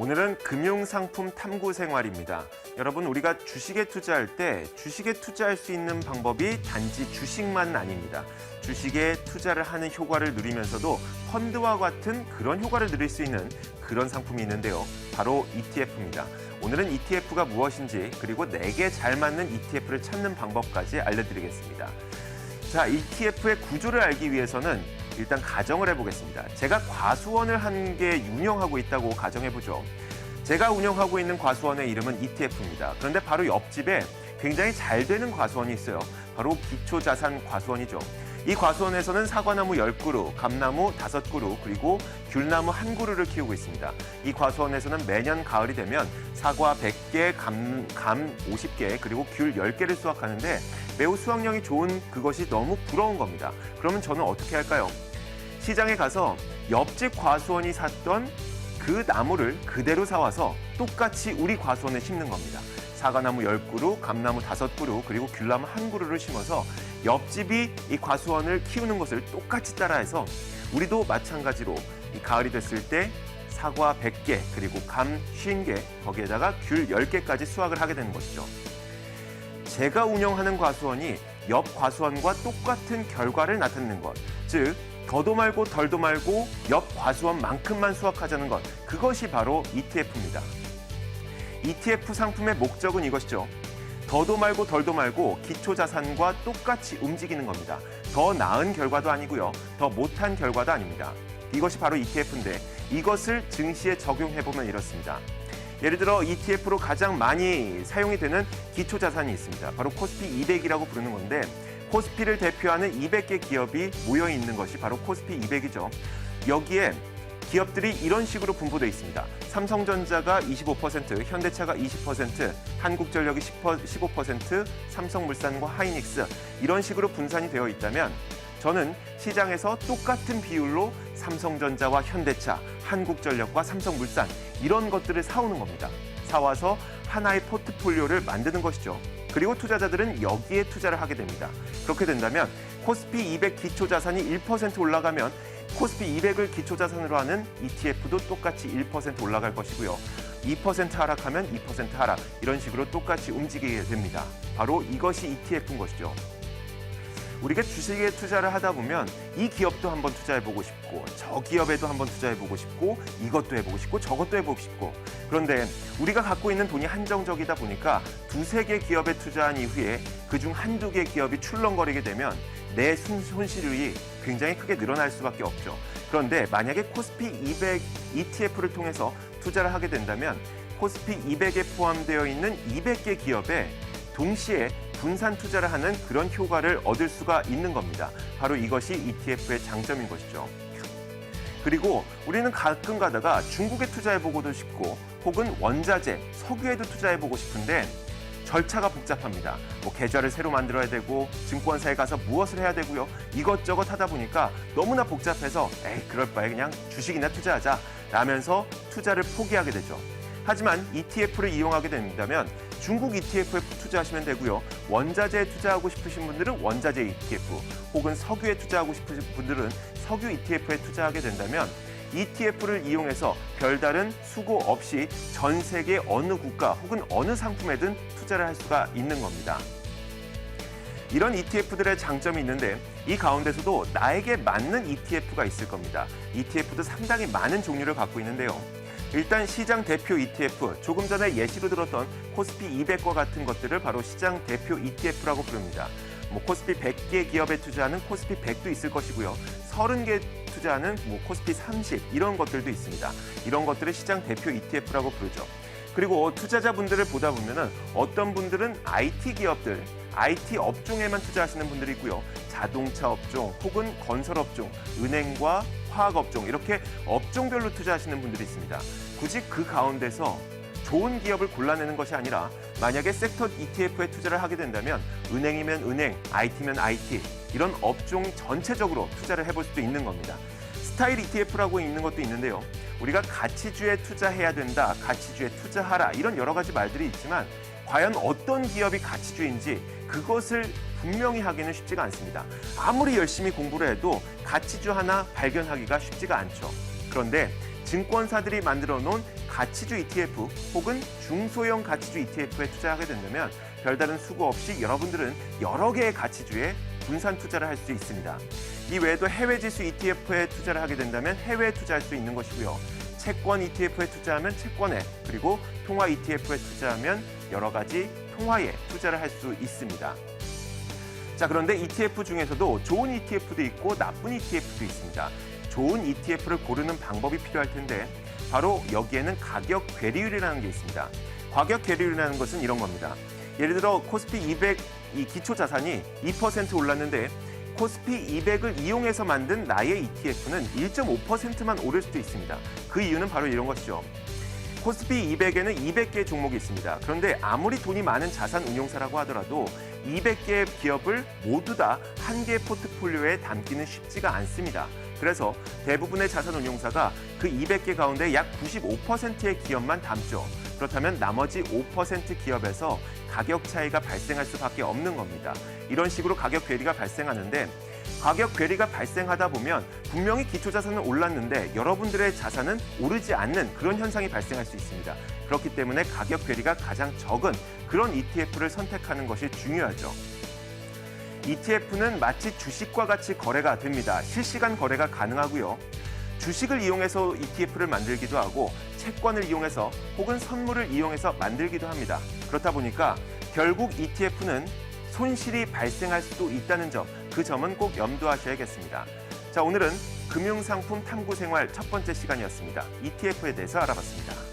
오늘은 금융상품 탐구 생활입니다. 여러분, 우리가 주식에 투자할 때 주식에 투자할 수 있는 방법이 단지 주식만은 아닙니다. 주식에 투자를 하는 효과를 누리면서도 펀드와 같은 그런 효과를 누릴 수 있는 그런 상품이 있는데요. 바로 ETF입니다. 오늘은 ETF가 무엇인지 그리고 내게 잘 맞는 ETF를 찾는 방법까지 알려드리겠습니다. 자, ETF의 구조를 알기 위해서는 일단 가정을 해보겠습니다. 제가 과수원을 한 개 운영하고 있다고 가정해보죠. 제가 운영하고 있는 과수원의 이름은 ETF입니다. 그런데 바로 옆집에 굉장히 잘 되는 과수원이 있어요. 바로 기초자산 과수원이죠. 이 과수원에서는 사과나무 10그루, 감나무 5그루, 그리고 귤나무 1그루를 키우고 있습니다. 이 과수원에서는 매년 가을이 되면 사과 100개, 감 50개, 그리고 귤 10개를 수확하는데 매우 수확량이 좋은 그것이 너무 부러운 겁니다. 그러면 저는 어떻게 할까요? 시장에 가서 옆집 과수원이 샀던 그 나무를 그대로 사와서 똑같이 우리 과수원에 심는 겁니다. 사과나무 10그루, 감나무 5그루, 그리고 귤나무 1그루를 심어서 옆집이 이 과수원을 키우는 것을 똑같이 따라해서 우리도 마찬가지로 이 가을이 됐을 때 사과 100개, 그리고 감 50개, 거기에다가 귤 10개까지 수확을 하게 되는 것이죠. 제가 운영하는 과수원이 옆 과수원과 똑같은 결과를 나타내는 것, 즉 더도 말고 덜도 말고 옆 과수원만큼만 수확하자는 것, 그것이 바로 ETF입니다. ETF 상품의 목적은 이것이죠. 더도 말고 덜도 말고 기초자산과 똑같이 움직이는 겁니다. 더 나은 결과도 아니고요. 더 못한 결과도 아닙니다. 이것이 바로 ETF인데 이것을 증시에 적용해보면 이렇습니다. 예를 들어 ETF로 가장 많이 사용이 되는 기초자산이 있습니다. 바로 코스피 200이라고 부르는 건데 코스피를 대표하는 200개 기업이 모여있는 것이 바로 코스피 200이죠. 여기에 기업들이 이런 식으로 분포되어 있습니다. 삼성전자가 25%, 현대차가 20%, 한국전력이 15%, 삼성물산과 하이닉스 이런 식으로 분산이 되어 있다면 저는 시장에서 똑같은 비율로 삼성전자와 현대차, 한국전력과 삼성물산 이런 것들을 사오는 겁니다. 사와서 하나의 포트폴리오를 만드는 것이죠. 그리고 투자자들은 여기에 투자를 하게 됩니다. 그렇게 된다면 코스피 200 기초자산이 1% 올라가면 코스피 200을 기초자산으로 하는 ETF도 똑같이 1% 올라갈 것이고요. 2% 하락하면 2% 하락, 이런 식으로 똑같이 움직이게 됩니다. 바로 이것이 ETF인 것이죠. 우리가 주식에 투자를 하다 보면 이 기업도 한번 투자해보고 싶고 저 기업에도 한번 투자해보고 싶고 이것도 해보고 싶고 저것도 해보고 싶고 그런데 우리가 갖고 있는 돈이 한정적이다 보니까 두세 개 기업에 투자한 이후에 그중 한두 개 기업이 출렁거리게 되면 내 손실이 굉장히 크게 늘어날 수밖에 없죠. 그런데 만약에 코스피 200 ETF를 통해서 투자를 하게 된다면 코스피 200에 포함되어 있는 200개 기업에 동시에 분산 투자를 하는 그런 효과를 얻을 수가 있는 겁니다. 바로 이것이 ETF의 장점인 것이죠. 그리고 우리는 가끔 가다가 중국에 투자해보고도 싶고 혹은 원자재, 석유에도 투자해보고 싶은데 절차가 복잡합니다. 뭐 계좌를 새로 만들어야 되고 증권사에 가서 무엇을 해야 되고요. 이것저것 하다 보니까 너무나 복잡해서 그럴 바에 그냥 주식이나 투자하자 라면서 투자를 포기하게 되죠. 하지만 ETF를 이용하게 된다면 중국 ETF에 투자하시면 되고요. 원자재에 투자하고 싶으신 분들은 원자재 ETF, 혹은 석유에 투자하고 싶으신 분들은 석유 ETF에 투자하게 된다면 ETF를 이용해서 별다른 수고 없이 전 세계 어느 국가 혹은 어느 상품에든 투자를 할 수가 있는 겁니다. 이런 ETF들의 장점이 있는데 이 가운데서도 나에게 맞는 ETF가 있을 겁니다. ETF도 상당히 많은 종류를 갖고 있는데요. 일단 시장 대표 ETF, 조금 전에 예시로 들었던 코스피 200과 같은 것들을 바로 시장 대표 ETF라고 부릅니다. 코스피 100개 기업에 투자하는 코스피 100도 있을 것이고요. 30개 투자하는 코스피 30 이런 것들도 있습니다. 이런 것들을 시장 대표 ETF라고 부르죠. 그리고 투자자분들을 보다 보면은 어떤 분들은 IT 기업들, IT 업종에만 투자하시는 분들이 있고요. 자동차 업종 혹은 건설 업종, 은행과 화학 업종 이렇게 업종별로 투자하시는 분들이 있습니다. 굳이 그 가운데서 좋은 기업을 골라내는 것이 아니라 만약에 섹터 ETF에 투자를 하게 된다면 은행이면 은행, IT면 IT 이런 업종 전체적으로 투자를 해볼 수도 있는 겁니다. 스타일 ETF라고 있는 것도 있는데요. 우리가 가치주에 투자해야 된다, 가치주에 투자하라 이런 여러 가지 말들이 있지만 과연 어떤 기업이 가치주인지 그것을 분명히 하기는 쉽지가 않습니다. 아무리 열심히 공부를 해도 가치주 하나 발견하기가 쉽지가 않죠. 그런데 증권사들이 만들어 놓은 가치주 ETF 혹은 중소형 가치주 ETF에 투자하게 된다면 별다른 수고 없이 여러분들은 여러 개의 가치주에 분산 투자를 할 수 있습니다. 이 외에도 해외 지수 ETF에 투자를 하게 된다면 해외에 투자할 수 있는 것이고요. 채권 ETF에 투자하면 채권에, 그리고 통화 ETF에 투자하면 여러 가지 통화에 투자를 할 수 있습니다. 자, 그런데 ETF 중에서도 좋은 ETF도 있고 나쁜 ETF도 있습니다. 좋은 ETF를 고르는 방법이 필요할 텐데 바로 여기에는 가격 괴리율이라는 게 있습니다. 가격 괴리율이라는 것은 이런 겁니다. 예를 들어 코스피 200 이 기초 자산이 2% 올랐는데 코스피 200을 이용해서 만든 나의 ETF는 1.5%만 오를 수도 있습니다. 그 이유는 바로 이런 것이죠. 코스피 200에는 200개의 종목이 있습니다. 그런데 아무리 돈이 많은 자산 운용사라고 하더라도 200개의 기업을 모두 다 한 개의 포트폴리오에 담기는 쉽지가 않습니다. 그래서 대부분의 자산 운용사가 그 200개 가운데 약 95%의 기업만 담죠. 그렇다면 나머지 5% 기업에서 가격 차이가 발생할 수밖에 없는 겁니다. 이런 식으로 가격 괴리가 발생하는데 가격 괴리가 발생하다 보면 분명히 기초자산은 올랐는데 여러분들의 자산은 오르지 않는 그런 현상이 발생할 수 있습니다. 그렇기 때문에 가격 괴리가 가장 적은 그런 ETF를 선택하는 것이 중요하죠. ETF는 마치 주식과 같이 거래가 됩니다. 실시간 거래가 가능하고요. 주식을 이용해서 ETF를 만들기도 하고 채권을 이용해서 혹은 선물을 이용해서 만들기도 합니다. 그렇다 보니까 결국 ETF는 손실이 발생할 수도 있다는 점, 그 점은 꼭 염두하셔야겠습니다. 자, 오늘은 금융상품 탐구생활 첫 번째 시간이었습니다. ETF에 대해서 알아봤습니다.